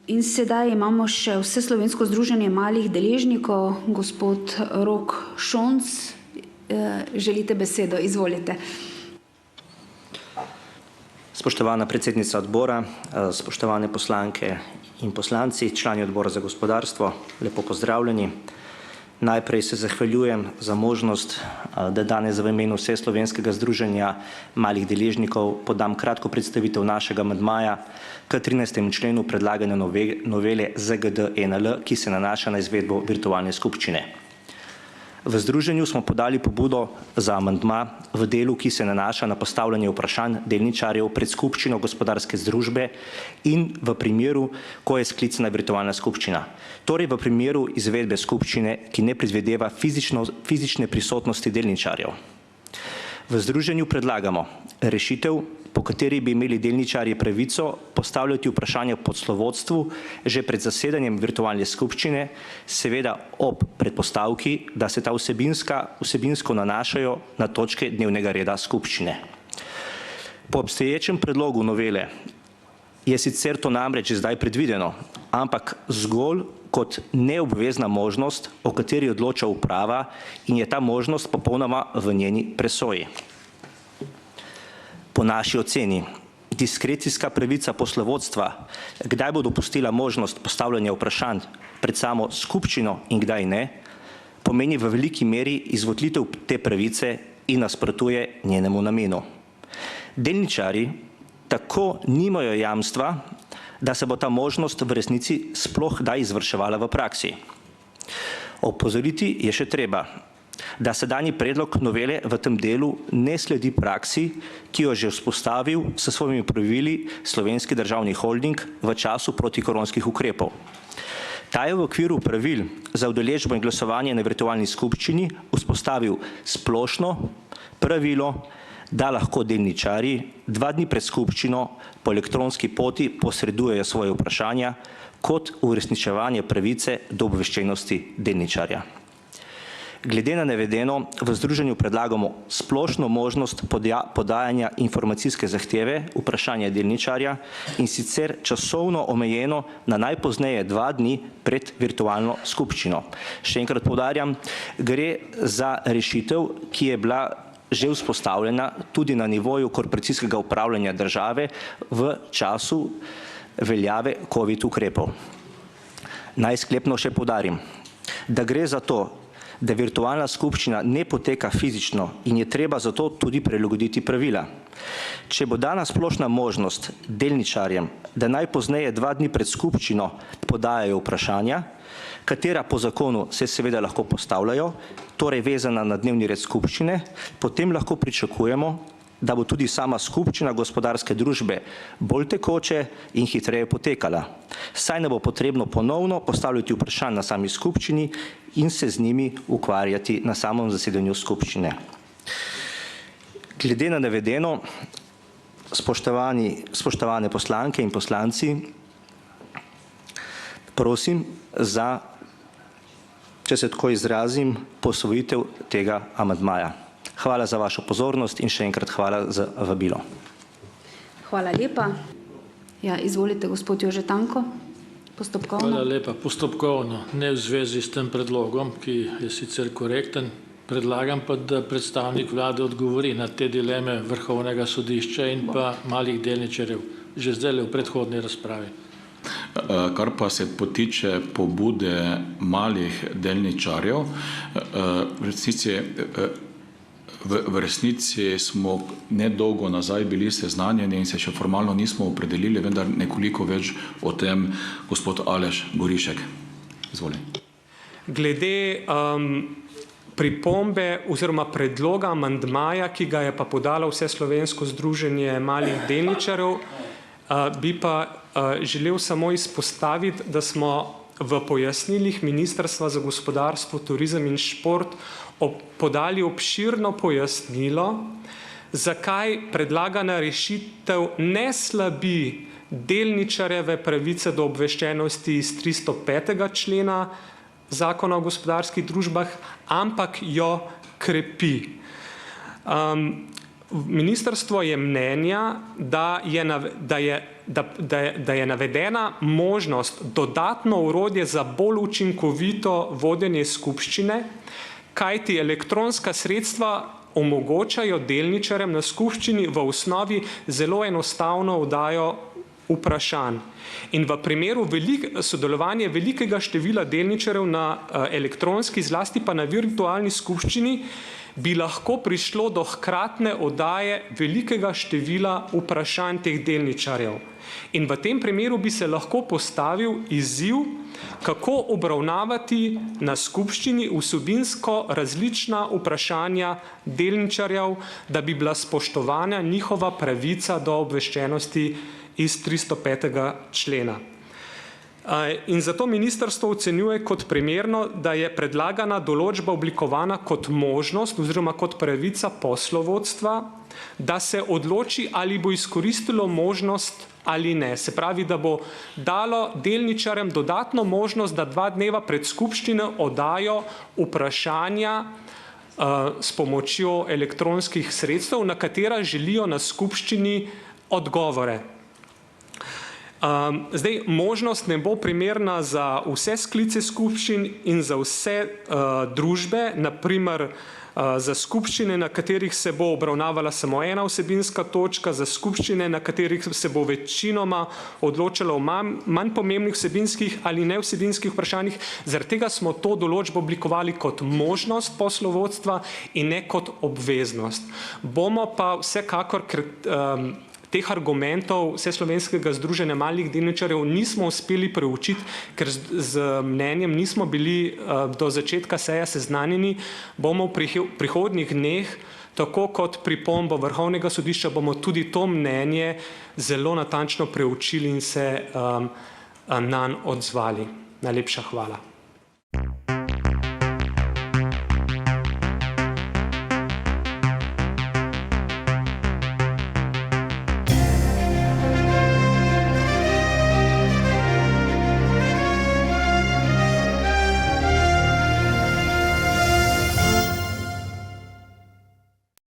In sedaj imamo še Vseslovensko združenje malih deležnikov, gospod Rok Šonc. Želite besedo? Izvolite. Spoštovana predsednica odbora, spoštovane poslanke in poslanci, člani odbora za gospodarstvo, lepo pozdravljeni. Najprej se zahvaljujem za možnost, da danes v imenu Vseslovenskega združenja malih deležnikov podam kratko predstavitev našega amandmaja k 13. členu predlagane novele ZGD-ENL, ki se nanaša na izvedbo virtualne skupščine. V združenju smo podali pobudo za amandma v delu, ki se nanaša na postavljanje vprašanj delničarjev pred skupščino gospodarske združbe in v primeru, ko je sklicana virtualna skupščina. Torej v primeru izvedbe skupščine, ki ne predvideva fizične prisotnosti delničarjev. V združenju predlagamo rešitev, po kateri bi imeli delničarji pravico postavljati vprašanja poslovodstvu že pred zasedanjem virtualne skupščine, seveda ob predpostavki, da se ta vsebinsko nanašajo na točke dnevnega reda skupščine. Po obstoječem predlogu novele je sicer to namreč zdaj predvideno, ampak zgolj kot neobvezna možnost, o kateri odloča uprava in je ta možnost popolnoma v njeni presoji. Po naši oceni, diskrecijska pravica poslovodstva, kdaj bo dopustila možnost postavljanja vprašanj pred samo skupščino in kdaj ne, pomeni v veliki meri izvotlitev te pravice in nasprotuje njenemu namenu. Delničarji tako nimajo jamstva, da se bo ta možnost v resnici sploh kdaj izvrševala v praksi. Opozoriti je še treba, da sedanji predlog novele v tem delu ne sledi praksi, ki jo že vzpostavil s svojimi pravili Slovenski državni holding v času protikoronskih ukrepov. Ta je v okviru pravil za udeležbo in glasovanje na virtualni skupščini vzpostavil splošno pravilo, da lahko delničarji 2 dni pred skupščino po elektronski poti posredujejo svoje vprašanja kot uresničevanje pravice do obveščenosti delničarja. Glede na navedeno v združenju predlagamo splošno možnost podajanja informacijske zahteve vprašanja delničarja in sicer časovno omejeno na najpozneje 2 dni pred virtualno skupščino. Še enkrat poudarjam, gre za rešitev, ki je bila že vzpostavljena tudi na nivoju korporacijskega upravljanja države v času veljave COVID ukrepov. Naj sklepno še poudarim, da gre za to, da virtualna skupščina ne poteka fizično in je treba zato tudi prilagoditi pravila. Če bo dana splošna možnost delničarjem, da najpozneje 2 dni pred skupščino podajajo vprašanja, katera po zakonu se seveda lahko postavljajo, torej vezana na dnevni red skupščine, potem lahko pričakujemo, da bo tudi sama skupščina gospodarske družbe bolj tekoče in hitreje potekala. Saj ne bo potrebno ponovno postavljati vprašanj na sami skupščini in se z njimi ukvarjati na samem zasedanju skupščine. Glede na navedeno, spoštovane poslanke in poslanci, prosim za, če se tako izrazim, posvojitev tega amandmaja. Hvala za vašo pozornost in še enkrat hvala za vabilo. Hvala lepa. Ja, izvolite, gospod Jože Tanko. Postopkovno. Hvala lepa. Postopkovno. Ne v zvezi s tem predlogom, ki je sicer korekten. Predlagam pa, da predstavnik vlade odgovori na te dileme Vrhovnega sodišča in pa malih delničarjev. Že zdaj v predhodni razpravi. Kar pa se potiče pobude malih delničarjev, v resnici smo nedolgo nazaj bili seznanjeni in se še formalno nismo opredelili, vendar nekoliko več o tem gospod Aleš Gorišek. Izvoli. Glede pripombe oziroma predloga amandmaja, ki ga je pa podalo Vseslovensko združenje malih delničarjev, bi pa želel samo izpostaviti, da smo v pojasnilih Ministrstva za gospodarstvo, turizem in šport podali obširno pojasnilo, zakaj predlagana rešitev ne slabi delničarjeve pravice do obveščenosti iz 305. člena Zakona o gospodarskih družbah, ampak jo krepi. Ministrstvo je mnenja, da je navedena možnost dodatno orodje za bolj učinkovito vodenje skupščine, kajti elektronska sredstva omogočajo delničarjem na skupščini v osnovi zelo enostavno oddajo vprašanj. In v primeru sodelovanja velikega števila delničarjev na elektronski, zlasti pa na virtualni skupščini, bi lahko prišlo do hkratne oddaje velikega števila vprašanj teh delničarjev. In v tem primeru bi se lahko postavil izziv, kako obravnavati na skupščini vsebinsko različna vprašanja delničarjev, da bi bila spoštovana njihova pravica do obveščenosti iz 305. člena. In zato ministrstvo ocenjuje kot primerno, da je predlagana določba oblikovana kot možnost oziroma kot pravica poslovodstva, da se odloči, ali bo izkoristilo možnost ali ne. Se pravi, da bo dalo delničarjem dodatno možnost, da 2 dneva pred skupščino oddajo vprašanja s pomočjo elektronskih sredstev, na katera želijo na skupščini odgovore. Zdaj, možnost ne bo primerna za vse sklice skupščin in za vse družbe, naprimer za skupščine, na katerih se bo obravnavala samo ena vsebinska točka, za skupščine, na katerih se bo večinoma odločalo o manj pomembnih vsebinskih ali nevsebinskih vprašanjih. Zaradi tega smo to določbo oblikovali kot možnost poslovodstva in ne kot obveznost. Bomo pa vsekakor, teh argumentov Vseslovenskega združenja malih delničarjev nismo uspeli preučiti, ker z mnenjem nismo bili do začetka seje seznanjeni, bomo v prihodnjih dneh, tako kot pripombo Vrhovnega sodišča, bomo tudi to mnenje zelo natančno preučili in se nanj odzvali. Najlepša hvala.